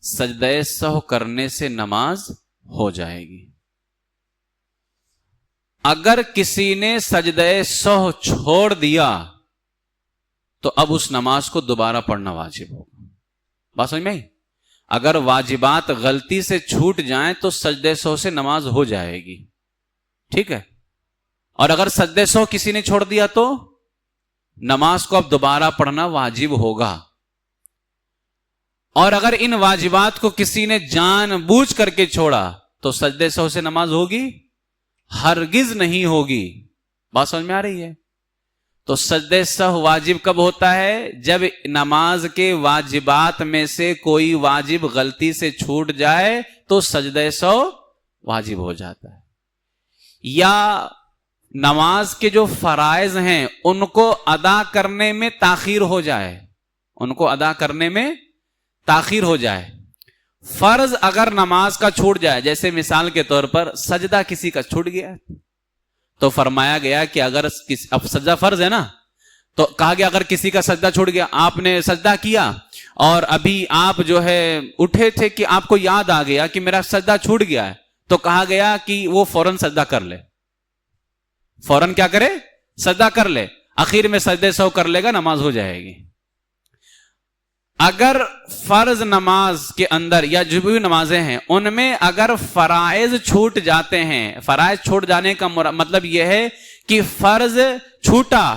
سجدہ سہو کرنے سے نماز ہو جائے گی. اگر کسی نے سجدہ سہو چھوڑ دیا تو اب اس نماز کو دوبارہ پڑھنا واجب ہوگا. بات سمجھ میں آئی؟ اگر واجبات غلطی سے چھوٹ جائیں تو سجدہ سہو سے نماز ہو جائے گی. ٹھیک ہے. اور اگر سجدہ سہو کسی نے چھوڑ دیا تو نماز کو اب دوبارہ پڑھنا واجب ہوگا. اور اگر ان واجبات کو کسی نے جان بوجھ کر کے چھوڑا تو سجدہ سہو سے نماز ہوگی؟ ہرگز نہیں ہوگی. بات سمجھ میں آ رہی ہے؟ تو سجدہ سہو واجب کب ہوتا ہے؟ جب نماز کے واجبات میں سے کوئی واجب غلطی سے چھوٹ جائے تو سجدہ سہو واجب ہو جاتا ہے. یا نماز کے جو فرائض ہیں ان کو ادا کرنے میں تاخیر ہو جائے، ان کو ادا کرنے میں تاخیر ہو جائے. فرض اگر نماز کا چھوٹ جائے، جیسے مثال کے طور پر سجدہ کسی کا چھوٹ گیا تو فرمایا گیا کہ اگر اب سجدہ فرض ہے نا، تو کہا گیا اگر کسی کا سجدہ چھوٹ گیا، آپ نے سجدہ کیا اور ابھی آپ جو ہے اٹھے تھے کہ آپ کو یاد آ گیا کہ میرا سجدہ چھوٹ گیا ہے، تو کہا گیا کہ وہ فوراً سجدہ کر لے، فوراً کیا کرے؟ سجدہ کر لے. آخر میں سجدے سو کر لے گا، نماز ہو جائے گی. اگر فرض نماز کے اندر یا جو بھی نمازیں ہیں ان میں اگر فرائض چھوٹ جاتے ہیں، فرائض چھوٹ جانے کا مطلب یہ ہے کہ فرض چھوٹا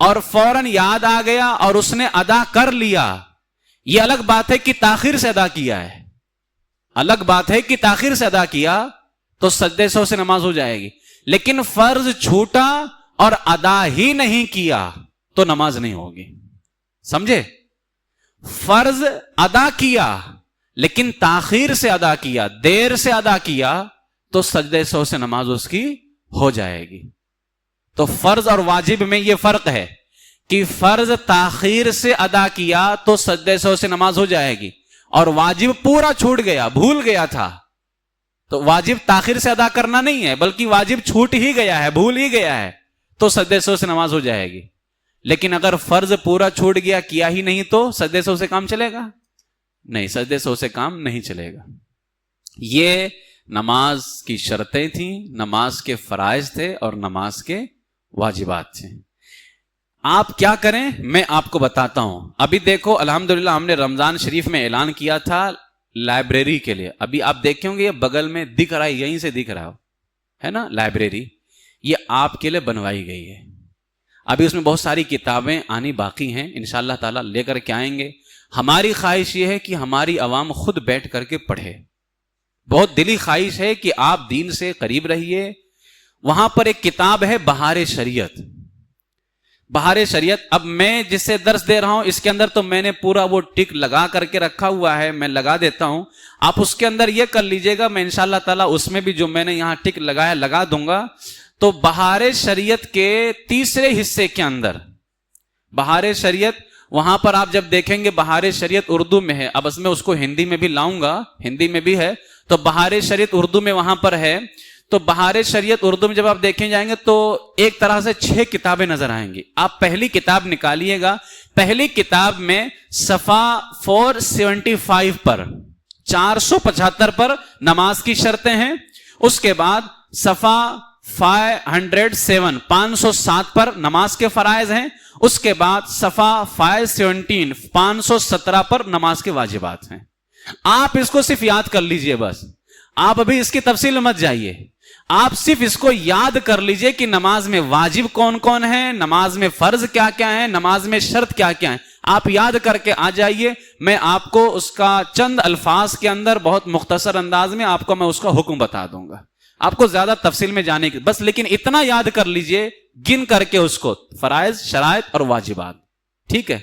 اور فوراً یاد آ گیا اور اس نے ادا کر لیا، یہ الگ بات ہے کہ تاخیر سے ادا کیا ہے، الگ بات ہے کہ تاخیر سے ادا کیا تو سجدے سو سے نماز ہو جائے گی. لیکن فرض چھوٹا اور ادا ہی نہیں کیا تو نماز نہیں ہوگی. سمجھے؟ فرض ادا کیا لیکن تاخیر سے ادا کیا، دیر سے ادا کیا تو سجدے سو سے نماز اس کی ہو جائے گی. تو فرض اور واجب میں یہ فرق ہے کہ فرض تاخیر سے ادا کیا تو سجدے سو سے نماز ہو جائے گی، اور واجب پورا چھوٹ گیا، بھول گیا تھا، تو واجب تاخیر سے ادا کرنا نہیں ہے بلکہ واجب چھوٹ ہی گیا ہے، بھول ہی گیا ہے، تو سجدے سو سے نماز ہو جائے گی. لیکن اگر فرض پورا چھوٹ گیا، کیا ہی نہیں، تو سجدے سو سے کام چلے گا؟ نہیں، سجدے سو سے کام نہیں چلے گا. یہ نماز کی شرطیں تھیں، نماز کے فرائض تھے اور نماز کے واجبات تھے. آپ کیا کریں میں آپ کو بتاتا ہوں. ابھی دیکھو الحمدللہ ہم نے رمضان شریف میں اعلان کیا تھا لائبریری کے لیے. ابھی آپ دیکھیں گے یہ بغل میں دکھ رہا ہے، یہیں سے دکھ رہا ہے نا لائبریری، یہ آپ کے لیے بنوائی گئی ہے. ابھی اس میں بہت ساری کتابیں آنی باقی ہیں، انشاءاللہ تعالیٰ لے کر کے آئیں گے. ہماری خواہش یہ ہے کہ ہماری عوام خود بیٹھ کر کے پڑھے. بہت دلی خواہش ہے کہ آپ دین سے قریب رہیے. وہاں پر ایک کتاب ہے بہار شریعت. بہار شریعت، اب میں جس سے درس دے رہا ہوں اس کے اندر تو میں نے پورا وہ ٹک لگا کر کے رکھا ہوا ہے، میں لگا دیتا ہوں. آپ اس کے اندر یہ کر لیجئے گا، میں انشاءاللہ تعالیٰ اس میں بھی جو میں نے یہاں ٹک لگایا لگا دوں گا. تو بہار شریعت کے تیسرے حصے کے اندر، بہار شریعت، وہاں پر آپ جب دیکھیں گے بہار شریعت اردو میں ہے. اب میں اس کو ہندی میں بھی لاؤں گا، ہندی میں بھی ہے، تو بہار شریعت اردو میں وہاں پر ہے. تو بہار شریعت اردو میں جب آپ دیکھیں جائیں گے تو ایک طرح سے 6 کتابیں نظر آئیں گی. آپ پہلی کتاب نکالیے گا. پہلی کتاب میں صفحہ 475 پر 475 پر نماز کی شرطیں ہیں. اس کے بعد صفحہ 507 507 پر نماز کے فرائض ہیں. اس کے بعد صفحہ 517 517 پر نماز کے واجبات ہیں. آپ اس کو صرف یاد کر لیجئے بس. آپ ابھی اس کی تفصیل مت جائیے، آپ صرف اس کو یاد کر لیجئے کہ نماز میں واجب کون کون ہیں، نماز میں فرض کیا کیا ہیں، نماز میں شرط کیا کیا ہیں. آپ یاد کر کے آ جائیے. میں آپ کو اس کا چند الفاظ کے اندر بہت مختصر انداز میں آپ کو میں اس کا حکم بتا دوں گا. آپ کو زیادہ تفصیل میں جانے کی بس لیکن اتنا یاد کر لیجئے گن کر کے اس کو، فرائض، شرائط اور واجبات. ٹھیک ہے؟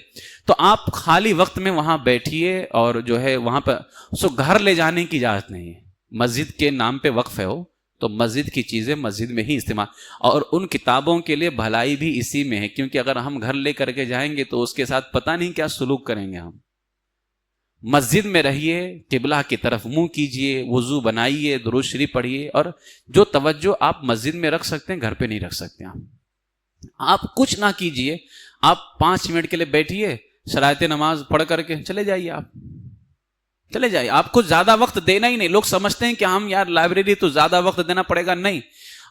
تو آپ خالی وقت میں وہاں بیٹھیے اور جو ہے وہاں پہ اس کو گھر لے جانے کی اجازت نہیں ہے. مسجد کے نام پہ وقف ہے ہو تو مسجد کی چیزیں مسجد میں ہی استعمال، اور ان کتابوں کے لیے بھلائی بھی اسی میں ہے، کیونکہ اگر ہم گھر لے کر کے جائیں گے تو اس کے ساتھ پتہ نہیں کیا سلوک کریں گے. ہم مسجد میں رہیے، قبلہ کی طرف منہ کیجئے، وضو بنائیے، درود شریف پڑھیے، اور جو توجہ آپ مسجد میں رکھ سکتے ہیں گھر پہ نہیں رکھ سکتے. آپ کچھ نہ کیجئے، آپ 5 منٹ کے لیے بیٹھیے، شرائط نماز پڑھ کر کے چلے جائیے. آپ چلے جائیے، آپ کو زیادہ وقت دینا ہی نہیں. لوگ سمجھتے ہیں کہ ہم یار لائبریری تو زیادہ وقت دینا پڑے گا. نہیں،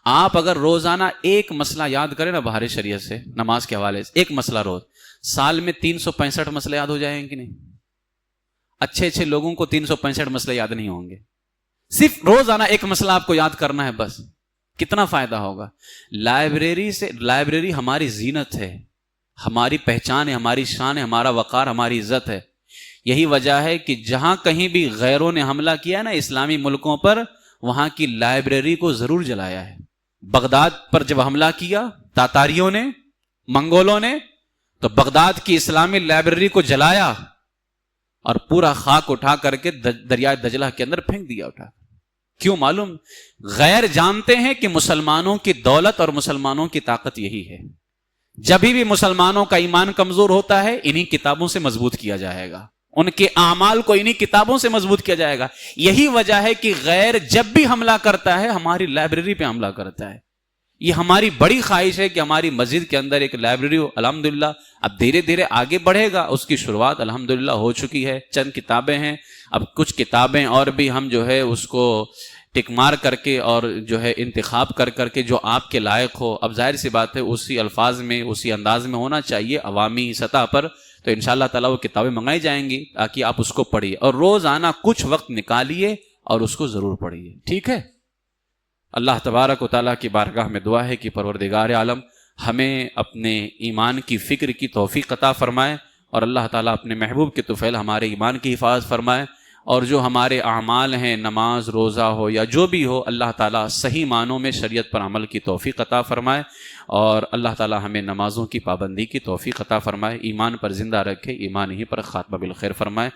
آپ اگر روزانہ ایک مسئلہ یاد کریں نا بہار شریعت سے نماز کے حوالے سے، ایک مسئلہ روز، سال میں 365 مسئلے یاد ہو جائیں کہ نہیں؟ اچھے لوگوں کو 365 مسئلے یاد نہیں ہوں گے. صرف روزانہ ایک مسئلہ آپ کو یاد کرنا ہے بس. کتنا فائدہ ہوگا. لائبریری ہماری زینت ہے، ہماری پہچان ہے، ہماری شان ہے، ہمارا وقار، ہماری عزت ہے. یہی وجہ ہے کہ جہاں کہیں بھی غیروں نے حملہ کیا نا اسلامی ملکوں پر، وہاں کی لائبریری کو ضرور جلایا ہے. بغداد پر جب حملہ کیا تاتاریوں نے، منگولوں نے، تو بغداد کی اسلامی لائبریری کو جلایا اور پورا خاک اٹھا کر کے دریائے دجلہ کے اندر پھینک دیا. اٹھا کیوں معلوم؟ غیر جانتے ہیں کہ مسلمانوں کی دولت اور مسلمانوں کی طاقت یہی ہے. جبھی بھی مسلمانوں کا ایمان کمزور ہوتا ہے انہی کتابوں سے مضبوط کیا جائے گا، ان کے اعمال کو انہی کتابوں سے مضبوط کیا جائے گا. یہی وجہ ہے کہ غیر جب بھی حملہ کرتا ہے ہماری لائبریری پہ حملہ کرتا ہے. یہ ہماری بڑی خواہش ہے کہ ہماری مسجد کے اندر ایک لائبریری ہو. الحمدللہ اب دھیرے دھیرے آگے بڑھے گا، اس کی شروعات الحمدللہ ہو چکی ہے. چند کتابیں ہیں، اب کچھ کتابیں اور بھی ہم جو ہے اس کو ٹک مار کر کے اور جو ہے انتخاب کر کے جو آپ کے لائق ہو. اب ظاہر سی بات ہے اسی الفاظ میں اسی انداز میں ہونا چاہیے عوامی سطح پر، تو انشاءاللہ تعالیٰ وہ کتابیں منگائی جائیں گی تاکہ آپ اس کو پڑھیے اور روزانہ کچھ وقت نکالیے اور اس کو ضرور پڑھیے. ٹھیک ہے؟ اللہ تبارک و تعالیٰ کی بارگاہ میں دعا ہے کہ پروردگار عالم ہمیں اپنے ایمان کی فکر کی توفیق عطا فرمائے، اور اللہ تعالیٰ اپنے محبوب کے طفیل ہمارے ایمان کی حفاظت فرمائے، اور جو ہمارے اعمال ہیں نماز روزہ ہو یا جو بھی ہو اللہ تعالیٰ صحیح معنوں میں شریعت پر عمل کی توفیق عطا فرمائے، اور اللہ تعالیٰ ہمیں نمازوں کی پابندی کی توفیق عطا فرمائے، ایمان پر زندہ رکھے، ایمان ہی پر خاتمہ بالخیر فرمائے.